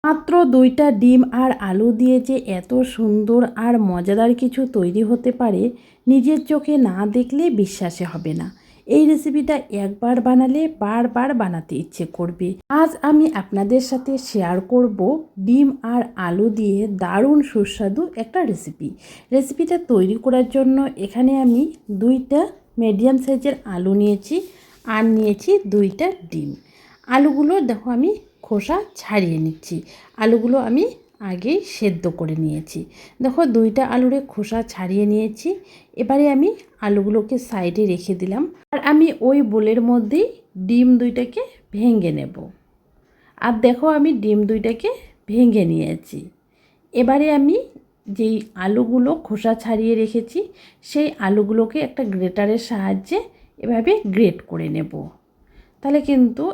মাত্র 2টা ডিম আর আলু দিয়ে যে এত সুন্দর আর মজাদার কিছু তৈরি হতে পারে নিজের চোখে না দেখলে বিশ্বাসে হবে না। এই রেসিপিটা একবার বানালে বারবার বানাতে ইচ্ছে করবে। আজ আমি আপনাদের সাথে শেয়ার করব ডিম আর আলু দিয়ে দারুণ সুস্বাদু একটা রেসিপিটা তৈরি করার জন্য এখানে আমি 2টা মিডিয়াম সাইজের আলু নিয়েছি আর নিয়েছি 2টা ডিম। আলুগুলো দেখো আমি খোসা ছাড়িয়ে নিচ্ছি। আলুগুলো আমি আগেই সেদ্ধ করে নিয়েছি। দেখো 2টা আলুরে খোসা ছাড়িয়ে নিয়েছি। এবারে আমি আলুগুলোকে সাইডে রেখে দিলাম আর আমি ওই বোলের মধ্যেই ডিম 2টাকে ভেঙে নেব। আর দেখো আমি ডিম 2টাকে ভেঙে নিয়েছি। এবারে আমি যেই আলুগুলো খোসা ছাড়িয়ে রেখেছি সেই আলুগুলোকে একটা গ্রেটারের সাহায্যে এভাবে গ্রেট করে নেব। তাহলে কিন্তু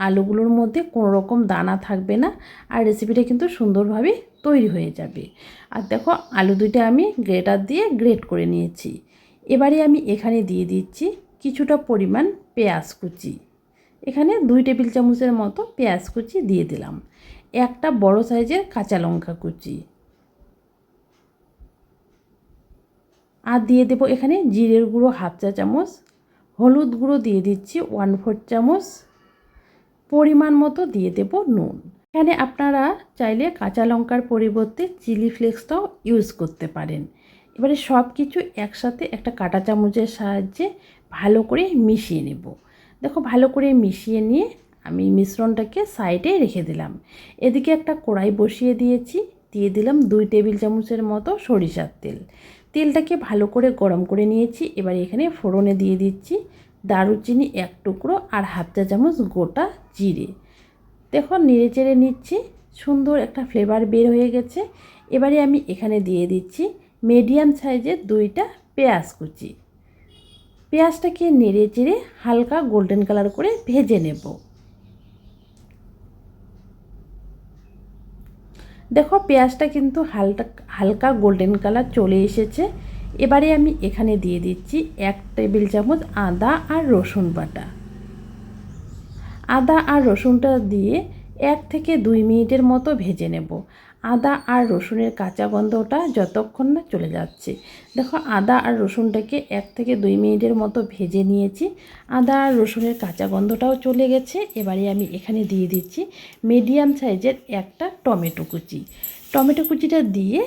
আলুগুলোর মধ্যে কোনো রকম দানা থাকবে না আর রেসিপিটা কিন্তু সুন্দরভাবে তৈরি হয়ে যাবে। আর দেখো আলু 2টা আমি গ্রেটার দিয়ে গ্রেট করে নিয়েছি। এবারে আমি এখানে দিয়ে দিচ্ছি কিছুটা পরিমাণ পেঁয়াজ কুচি। এখানে 2 টেবিল চামচের মতো পেঁয়াজ কুচি দিয়ে দিলাম। একটা বড় সাইজের কাঁচা লঙ্কা কুচি আর দিয়ে দেব এখানে জিরের গুঁড়ো 1/2 চা চামচ, হলুদ গুঁড়ো দিয়ে দিচ্ছি 1/4 চামচ, পরিমাণ মতো দিয়ে দেব নুন। এখানে আপনারা চাইলে কাঁচা লঙ্কার পরিবর্তে চিলি ফ্লেক্সটাও ইউজ করতে পারেন। এবারে সব কিছু একসাথে একটা কাঁটা চামচের সাহায্যে ভালো করে মিশিয়ে নেব। দেখো ভালো করে মিশিয়ে নিয়ে আমি মিশ্রণটাকে সাইডে রেখে দিলাম। এদিকে একটা কড়াই বসিয়ে দিয়েছি, দিয়ে দিলাম 2 টেবিল চামচের মতো সরিষার তেল। তেলটাকে ভালো করে গরম করে নিয়েছি। এবার এখানে ফোড়নে দিয়ে দিচ্ছি দারুচিনি 1 টুকরো আর 1/2 চা চামচ গোটা জিরে। দেখো নেড়ে চেড়ে নিচ্ছি, সুন্দর একটা ফ্লেভার বের হয়ে গেছে। এবারে আমি এখানে দিয়ে দিচ্ছি মিডিয়াম সাইজের 2টা পেঁয়াজ কুচি। পেঁয়াজটাকে নেড়ে চেড়ে হালকা গোল্ডেন কালার করে ভেজে নেব। দেখো পেঁয়াজটা কিন্তু হালকা গোল্ডেন কালার চলে এসেছে। এবারে আমি এখানে দিয়ে দিচ্ছি 1 টেবিল চামচ আদা আর রসুন বাটা। আদা আর রসুনটা দিয়ে 1 থেকে 2 মিনিটের মতো ভেজে নেব। আদা আর রসুনের কাঁচা গন্ধটা যতক্ষণ না চলে যাচ্ছে। দেখো আদা আর রসুনটাকে 1 থেকে 2 মিনিটের মতো ভেজে নিয়েছি। আদা আর রসুনের কাঁচা গন্ধটাও চলে গেছে। এবারে আমি এখানে দিয়ে দিচ্ছি মিডিয়াম সাইজের একটা টমেটো কুচি। টমেটো কুচিটা দিয়ে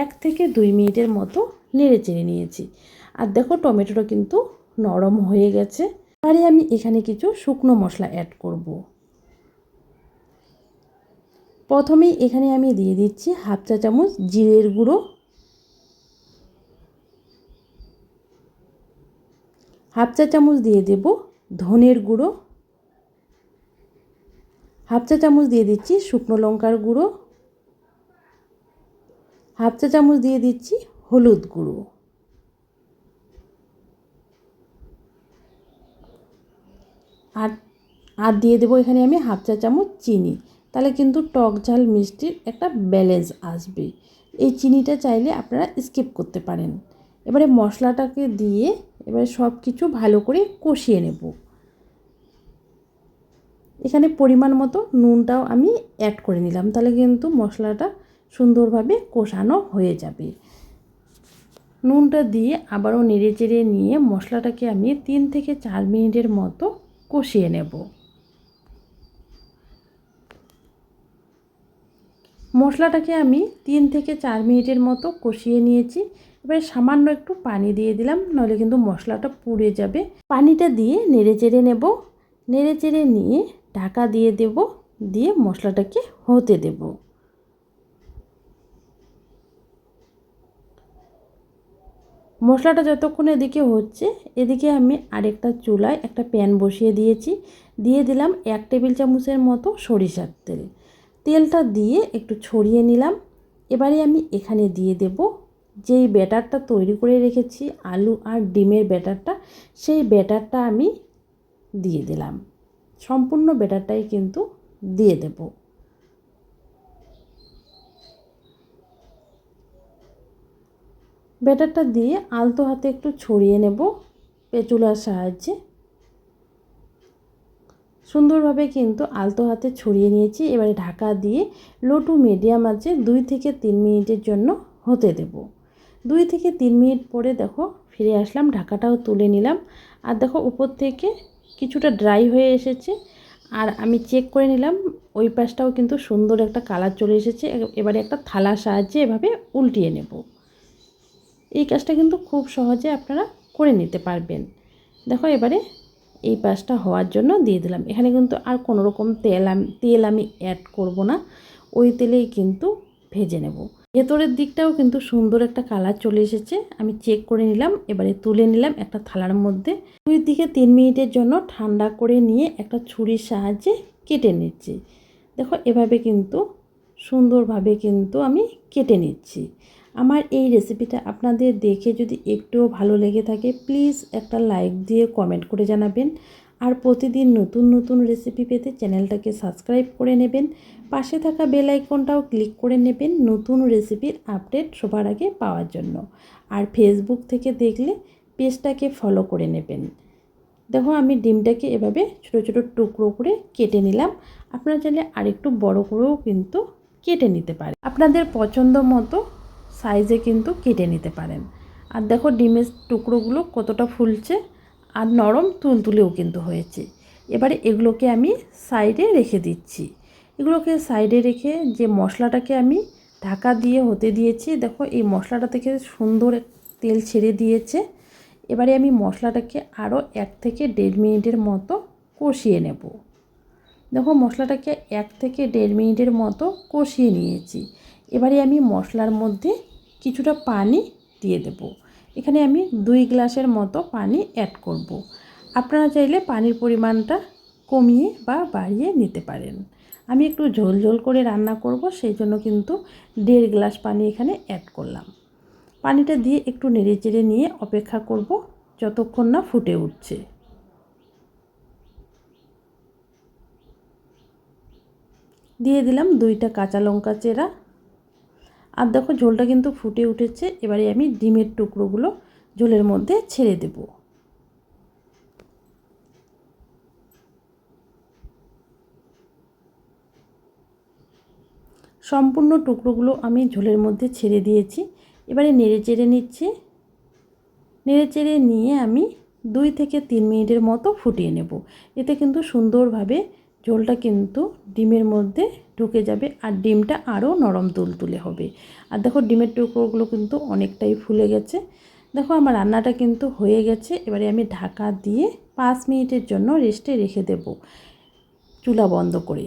1 থেকে 2 মিনিটের মতো নেড়ে চেড়ে নিয়েছি। আর দেখো টমেটোটা কিন্তু নরম হয়ে গেছে। এবারে আমি এখানে কিছু শুকনো মশলা অ্যাড করব। প্রথমেই এখানে আমি দিয়ে দিচ্ছি 1/2 চা চামচ জিরের গুঁড়ো, 1/2 চা চামচ দিয়ে দেব ধনের গুঁড়ো, 1/2 চা চামচ দিয়ে দিচ্ছি শুকনো লঙ্কার গুঁড়ো, 1/2 চা চামচ দিয়ে দিচ্ছি হলুদ গুঁড়ো। আর আর দিয়ে দেবো এখানে আমি 1/2 চা চামচ চিনি। তাহলে কিন্তু টক ঝাল মিষ্টির একটা ব্যালেন্স আসবে। এই চিনিটা চাইলে আপনারা স্কিপ করতে পারেন। এবারে মশলাটাকে দিয়ে এবারে সব কিছু ভালো করে কষিয়ে নেব। এখানে পরিমাণ মতো নুনটাও আমি অ্যাড করে নিলাম, তাহলে কিন্তু মশলাটা সুন্দরভাবে কষানো হয়ে যাবে। নুনটা দিয়ে আবারও নেড়ে চেড়ে নিয়ে মশলাটাকে আমি 3 থেকে 4 মিনিটের মতো কষিয়ে নেব। মশলাটাকে আমি 3 থেকে 4 মিনিটের মতো কষিয়ে নিয়েছি। এবার সামান্য একটু পানি দিয়ে দিলাম, নইলে কিন্তু মশলাটা পুড়ে যাবে। পানিটা দিয়ে নেড়ে চেড়ে নেব। নেড়ে চেড়ে নিয়ে ঢাকা দিয়ে দেব, দিয়ে মশলাটাকে হতে দেব। মশলাটা যতক্ষণ এদিকে হচ্ছে, এদিকে আমি আরেকটা চুলায় একটা প্যান বসিয়ে দিয়েছি। দিয়ে দিলাম 1 টেবিল চামচের মতো সরিষার তেল। তেলটা দিয়ে একটু ছড়িয়ে নিলাম। এবারে আমি এখানে দিয়ে দেব যেই ব্যাটারটা তৈরি করে রেখেছি আলু আর ডিমের ব্যাটারটা, সেই ব্যাটারটা আমি দিয়ে দিলাম। সম্পূর্ণ ব্যাটারটাই কিন্তু দিয়ে দেব। ব্যাটারটা দিয়ে আলতো হাতে একটু ছড়িয়ে নেব স্প্যাচুলার সাহায্যে। সুন্দরভাবে কিন্তু আলতো হাতে ছড়িয়ে নিয়েছি। এবারে ঢাকা দিয়ে লো টু মিডিয়াম আঁচে 2 থেকে 3 মিনিটের জন্য হতে দেব। 2 থেকে 3 মিনিট পরে দেখো ফিরে আসলাম, ঢাকাটাও তুলে নিলাম। আর দেখো উপর থেকে কিছুটা ড্রাই হয়ে এসেছে। আর আমি চেক করে নিলাম ওই পাশটাও কিন্তু সুন্দর একটা কালার চলে এসেছে। এবারে একটা থালার সাহায্যে এভাবে উল্টিয়ে নেব। এই কাজটা কিন্তু খুব সহজে আপনারা করে নিতে পারবেন। দেখো এবারে এই পাশটা হওয়ার জন্য দিয়ে দিলাম। এখানে কিন্তু আর কোনো রকম তেল আমি অ্যাড করব না, ওই তেলেই কিন্তু ভেজে নেব। ভেতরের দিকটাও কিন্তু সুন্দর একটা কালার চলে এসেছে। আমি চেক করে নিলাম, এবারে তুলে নিলাম একটা থালার মধ্যে। 2 থেকে 3 মিনিটের জন্য ঠান্ডা করে নিয়ে একটা ছুরির সাহায্যে কেটে নিচ্ছি। দেখো এভাবে কিন্তু সুন্দরভাবে কিন্তু আমি কেটে নিচ্ছি। আমার এই রেসিপিটা আপনাদের দেখে যদি একটুও ভালো লেগে থাকে প্লিজ একটা লাইক দিয়ে কমেন্ট করে জানাবেন। আর প্রতিদিন নতুন নতুন রেসিপি পেতে চ্যানেলটাকে সাবস্ক্রাইব করে নেবেন। পাশে থাকা বেল আইকনটাও ক্লিক করে নেবেন নতুন রেসিপির আপডেট সবার আগে পাওয়ার জন্য। আর ফেসবুক থেকে দেখলে পেজটাকে ফলো করে নেবেন। দেখো আমি ডিমটাকে এভাবে ছোটো ছোটো টুকরো করে কেটে নিলাম। আপনারা চাইলে আরেকটু বড় করেও কিন্তু কেটে নিতে পারেন, আপনাদের পছন্দ মতো সাইজে কিন্তু কেটে নিতে পারেন। আর দেখো ডিমের টুকরোগুলো কতটা ফুলছে আর নরম তুলতুলেও কিন্তু হয়েছে। এবারে এগুলোকে আমি সাইডে রেখে দিচ্ছি। এগুলোকে সাইডে রেখে যে মশলাটাকে আমি ঢাকা দিয়ে হতে দিয়েছি, দেখো এই মশলাটা থেকে সুন্দর তেল ছেড়ে দিয়েছে। এবারে আমি মশলাটাকে আরও 1 থেকে 1.5 মিনিটের মতো কষিয়ে নেব। দেখো মশলাটাকে 1 থেকে 1.5 মিনিটের মতো কষিয়ে নিয়েছি। এবারে আমি মশলার মধ্যে কিছুটা পানি দিয়ে দেব। এখানে আমি 2 গ্লাসের মতো পানি অ্যাড করব। আপনারা চাইলে পানির পরিমাণটা কমিয়ে বা বাড়িয়ে নিতে পারেন। আমি একটু ঝোল ঝোল করে রান্না করব, সেই জন্য কিন্তু 1.5 গ্লাস পানি এখানে অ্যাড করলাম। পানিটা দিয়ে একটু নেড়ে চেড়ে নিয়ে অপেক্ষা করব যতক্ষণ না ফুটে উঠছে। দিয়ে দিলাম 2টা কাঁচা লঙ্কা চেরা। আর দেখো ঝোলটা কিন্তু ফুটে উঠেছে। এবারে আমি ডিমের টুকরোগুলো ঝোলের মধ্যে ছেড়ে দেব। সম্পূর্ণ টুকরোগুলো আমি ঝোলের মধ্যে ছেড়ে দিয়েছি। এবারে নেড়ে চেড়ে নিচ্ছি। নেড়ে চেড়ে নিয়ে আমি 2 থেকে 3 মিনিটের মতো ফুটিয়ে নেব। এতে কিন্তু সুন্দরভাবে ঝোলটা কিন্তু ডিমের মধ্যে ঢুকে যাবে আর ডিমটা আরও নরম তুলতুলে হবে। আর দেখো ডিমের টুকরোগুলো কিন্তু অনেকটাই ফুলে গেছে। দেখো আমার রান্নাটা কিন্তু হয়ে গেছে। এবারে আমি ঢাকা দিয়ে 5 মিনিটের জন্য রেস্টে রেখে দেব চুলা বন্ধ করে।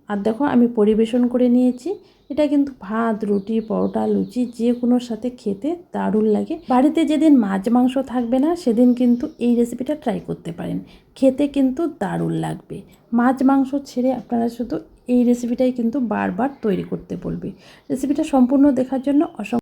আর দেখো আমি পরিবেশন করে নিয়েছি। এটা কিন্তু ভাত, রুটি, পরোটা, লুচি যে কোনোর সাথে খেতে দারুণ লাগে। বাড়িতে যেদিন মাছ মাংস থাকবে না সেদিন কিন্তু এই রেসিপিটা ট্রাই করতে পারেন, খেতে কিন্তু দারুণ লাগবে। মাছ মাংস ছেড়ে আপনারা শুধু এই রেসিপিটাই কিন্তু বারবার তৈরি করতে বলবে। রেসিপিটা সম্পূর্ণ দেখার জন্য অসংখ্য